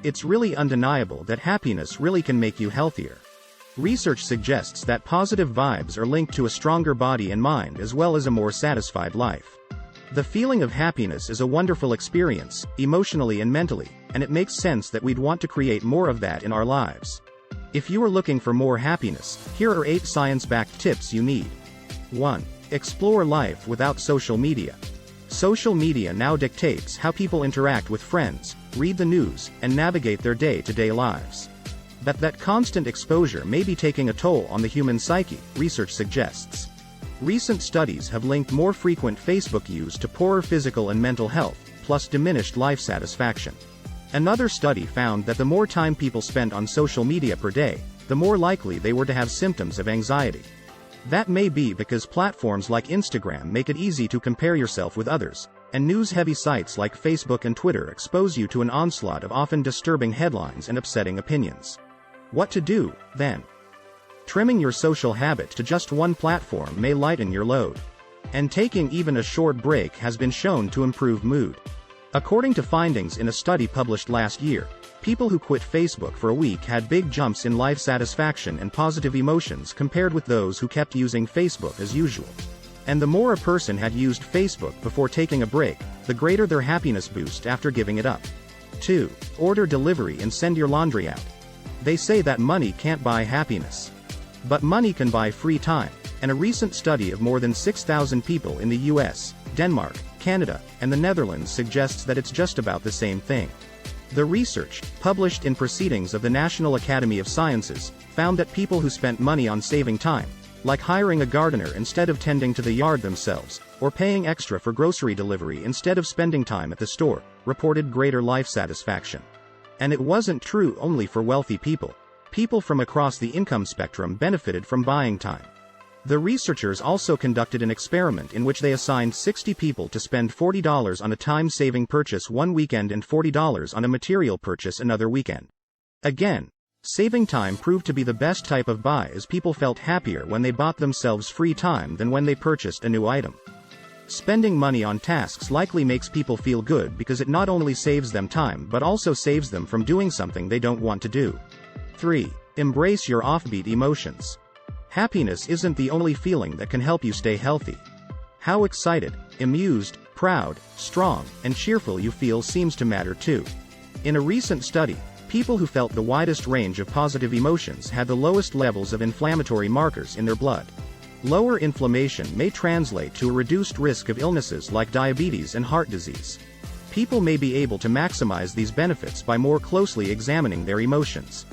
It's really undeniable that happiness really can make you healthier. Research suggests that positive vibes are linked to a stronger body and mind as well as a more satisfied life. The feeling of happiness is a wonderful experience, emotionally and mentally, and it makes sense that we'd want to create more of that in our lives. If you are looking for more happiness, here are 8 science-backed tips you need. 1. Explore life without social media. Social media now dictates how people interact with friends, read the news, and navigate their day-to-day lives. That constant exposure may be taking a toll on the human psyche, research suggests. Recent studies have linked more frequent Facebook use to poorer physical and mental health, plus diminished life satisfaction. Another study found that the more time people spent on social media per day, the more likely they were to have symptoms of anxiety. That may be because platforms like Instagram make it easy to compare yourself with others, and news-heavy sites like Facebook and Twitter expose you to an onslaught of often disturbing headlines and upsetting opinions. What to do, then? Trimming your social habit to just one platform may lighten your load. And taking even a short break has been shown to improve mood. According to findings in a study published last year, people who quit Facebook for a week had big jumps in life satisfaction and positive emotions compared with those who kept using Facebook as usual. And the more a person had used Facebook before taking a break, the greater their happiness boost after giving it up. 2. Order delivery and send your laundry out. They say that money can't buy happiness. But money can buy free time, and a recent study of more than 6,000 people in the US, Denmark, Canada, and the Netherlands suggests that it's just about the same thing. The research, published in Proceedings of the National Academy of Sciences, found that people who spent money on saving time, like hiring a gardener instead of tending to the yard themselves, or paying extra for grocery delivery instead of spending time at the store, reported greater life satisfaction. And it wasn't true only for wealthy people. People from across the income spectrum benefited from buying time. The researchers also conducted an experiment in which they assigned 60 people to spend $40 on a time-saving purchase one weekend and $40 on a material purchase another weekend. Again, saving time proved to be the best type of buy as people felt happier when they bought themselves free time than when they purchased a new item. Spending money on tasks likely makes people feel good because it not only saves them time but also saves them from doing something they don't want to do. 3. Embrace your offbeat emotions. Happiness isn't the only feeling that can help you stay healthy. How excited, amused, proud, strong, and cheerful you feel seems to matter too. In a recent study, people who felt the widest range of positive emotions had the lowest levels of inflammatory markers in their blood. Lower inflammation may translate to a reduced risk of illnesses like diabetes and heart disease. People may be able to maximize these benefits by more closely examining their emotions.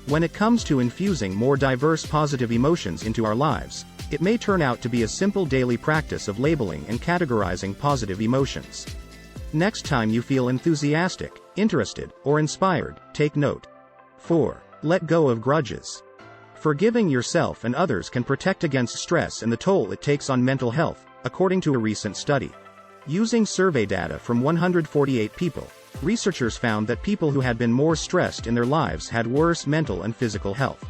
When it comes to infusing more diverse positive emotions into our lives, it may turn out to be a simple daily practice of labeling and categorizing positive emotions. Next time you feel enthusiastic, interested, or inspired, take note. 4. Let go of grudges. Forgiving yourself and others can protect against stress and the toll it takes on mental health, according to a recent study. Using survey data from 148 people, researchers found that people who had been more stressed in their lives had worse mental and physical health.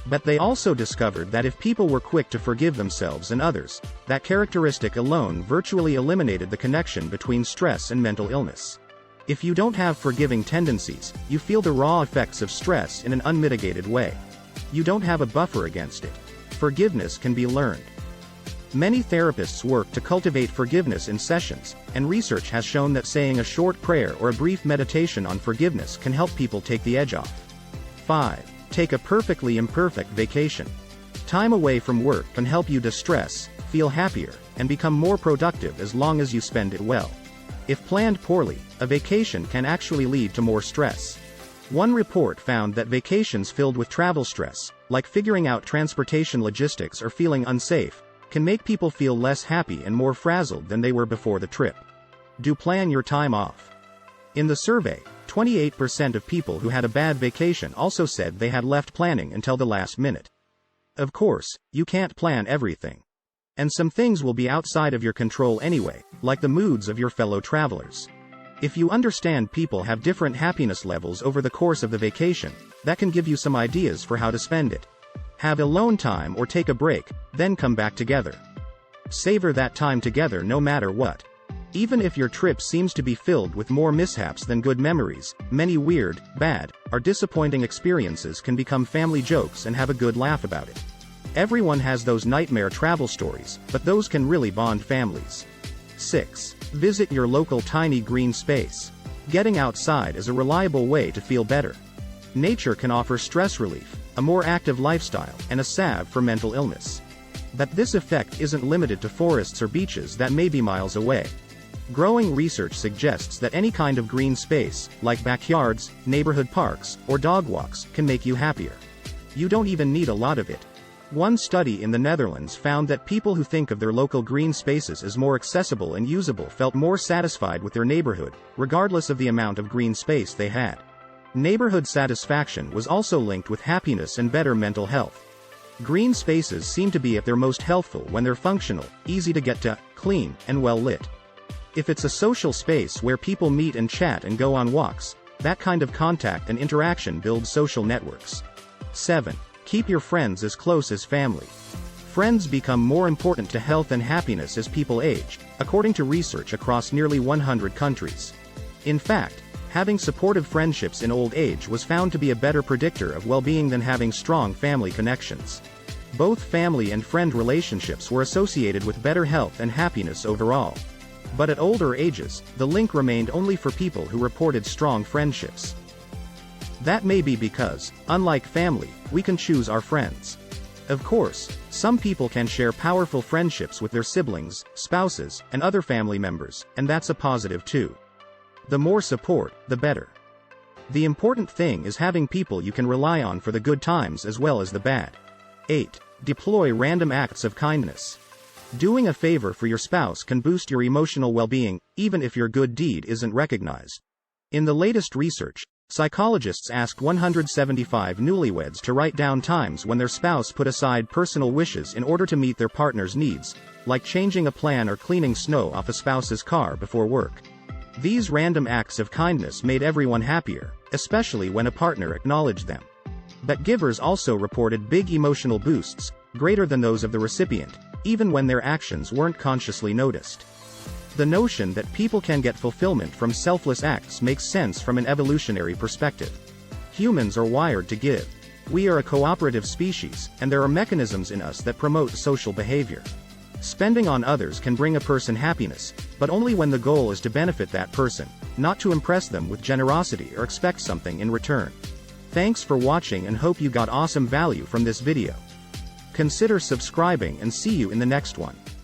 But they also discovered that if people were quick to forgive themselves and others, that characteristic alone virtually eliminated the connection between stress and mental illness. If you don't have forgiving tendencies, you feel the raw effects of stress in an unmitigated way. You don't have a buffer against it. Forgiveness can be learned. Many therapists work to cultivate forgiveness in sessions, and research has shown that saying a short prayer or a brief meditation on forgiveness can help people take the edge off. 5. Take a perfectly imperfect vacation. Time away from work can help you distress, feel happier, and become more productive as long as you spend it well. If planned poorly, a vacation can actually lead to more stress. One report found that vacations filled with travel stress, like figuring out transportation logistics or feeling unsafe, can make people feel less happy and more frazzled than they were before the trip. Do plan your time off. In the survey, 28% of people who had a bad vacation also said they had left planning until the last minute. Of course, you can't plan everything. And some things will be outside of your control anyway, like the moods of your fellow travelers. If you understand people have different happiness levels over the course of the vacation, that can give you some ideas for how to spend it. Have alone time or take a break, then come back together. Savor that time together no matter what. Even if your trip seems to be filled with more mishaps than good memories, many weird, bad, or disappointing experiences can become family jokes and have a good laugh about it. Everyone has those nightmare travel stories, but those can really bond families. 6. Visit your local tiny green space. Getting outside is a reliable way to feel better. Nature can offer stress relief, a more active lifestyle, and a salve for mental illness. But this effect isn't limited to forests or beaches that may be miles away. Growing research suggests that any kind of green space, like backyards, neighborhood parks, or dog walks, can make you happier. You don't even need a lot of it. One study in the Netherlands found that people who think of their local green spaces as more accessible and usable felt more satisfied with their neighborhood, regardless of the amount of green space they had. Neighborhood satisfaction was also linked with happiness and better mental health. Green spaces seem to be at their most healthful when they're functional, easy to get to, clean, and well lit. If it's a social space where people meet and chat and go on walks, that kind of contact and interaction builds social networks. 7. Keep your friends as close as family. Friends become more important to health and happiness as people age, according to research across nearly 100 countries. In fact, having supportive friendships in old age was found to be a better predictor of well-being than having strong family connections. Both family and friend relationships were associated with better health and happiness overall. But at older ages, the link remained only for people who reported strong friendships. That may be because, unlike family, we can choose our friends. Of course, some people can share powerful friendships with their siblings, spouses, and other family members, and that's a positive too. The more support, the better. The important thing is having people you can rely on for the good times as well as the bad. 8. Deploy random acts of kindness. Doing a favor for your spouse can boost your emotional well-being, even if your good deed isn't recognized. In the latest research, psychologists asked 175 newlyweds to write down times when their spouse put aside personal wishes in order to meet their partner's needs, like changing a plan or cleaning snow off a spouse's car before work. These random acts of kindness made everyone happier, especially when a partner acknowledged them. But givers also reported big emotional boosts, greater than those of the recipient, even when their actions weren't consciously noticed. The notion that people can get fulfillment from selfless acts makes sense from an evolutionary perspective. Humans are wired to give. We are a cooperative species, and there are mechanisms in us that promote social behavior. Spending on others can bring a person happiness, but only when the goal is to benefit that person, not to impress them with generosity or expect something in return. Thanks for watching and hope you got awesome value from this video. Consider subscribing and see you in the next one.